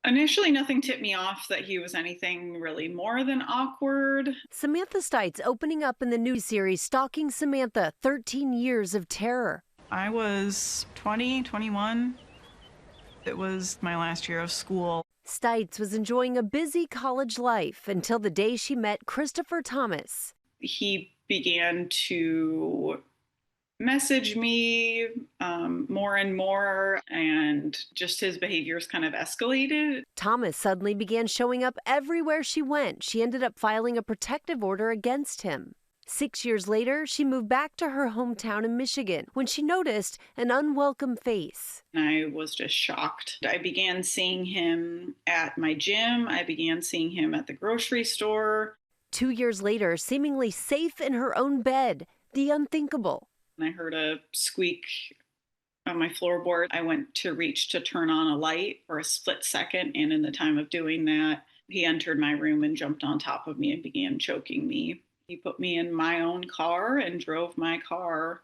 Initially, nothing tipped me off that he was anything really more than awkward. Samantha Stites opening up in the new series Stalking Samantha, 13 Years of Terror. I was 20, 21. It was my last year of school. Stites was enjoying a busy college life until the day she met Christopher Thomas. He began to message me more and more, and just his behaviors kind of escalated. Thomas suddenly began showing up everywhere she went. She ended up filing a protective order against him. 6 years later, she moved back to her hometown in Michigan when she noticed an unwelcome face. And I was just shocked. I began seeing him at my gym. I began seeing him at the grocery store. 2 years later, seemingly safe in her own bed, the unthinkable. And I heard a squeak on my floorboard. I went to reach to turn on a light for a split second, and in the time of doing that, he entered my room and jumped on top of me and began choking me. He put me in my own car and drove my car,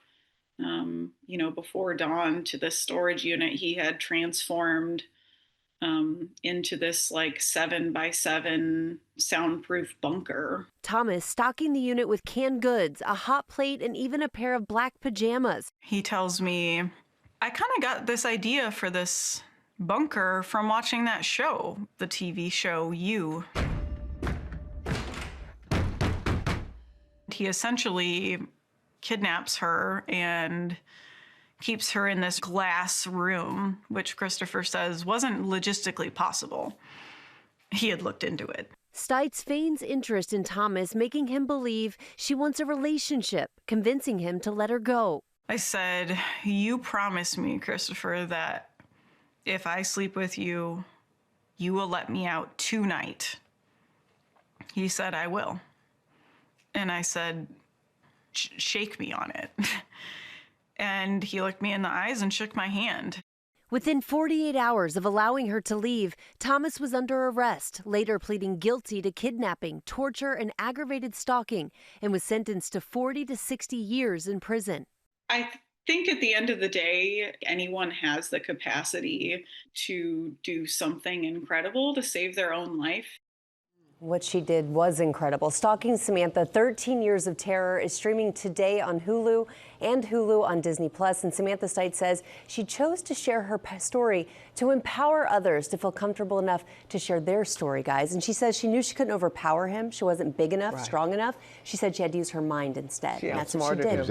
before dawn to this storage unit he had transformed into this like 7x7 soundproof bunker. Thomas stocking the unit with canned goods, a hot plate, and even a pair of black pajamas. He tells me, I kind of got this idea for this bunker from watching that show, the TV show You. He essentially kidnaps her and keeps her in this glass room, which Christopher says wasn't logistically possible. He had looked into it. Stites feigns interest in Thomas, making him believe she wants a relationship, convincing him to let her go. I said, you promise me, Christopher, that if I sleep with you, you will let me out tonight. He said, I will. And I said, shake me on it. And he looked me in the eyes and shook my hand. Within 48 hours of allowing her to leave, Thomas was under arrest, later pleading guilty to kidnapping, torture, and aggravated stalking, and was sentenced to 40 to 60 years in prison. I think at the end of the day, anyone has the capacity to do something incredible to save their own life. What she did was incredible. Stalking Samantha, 13 Years of Terror is streaming today on Hulu and Hulu on Disney+. And Samantha Stites says she chose to share her story to empower others to feel comfortable enough to share their story, guys. And she says she knew she couldn't overpower him. She wasn't big enough, strong enough. She said she had to use her mind instead. And that's what she did.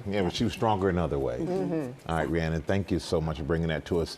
But she was stronger in other ways. All right, Rhiannon, thank you so much for bringing that to us.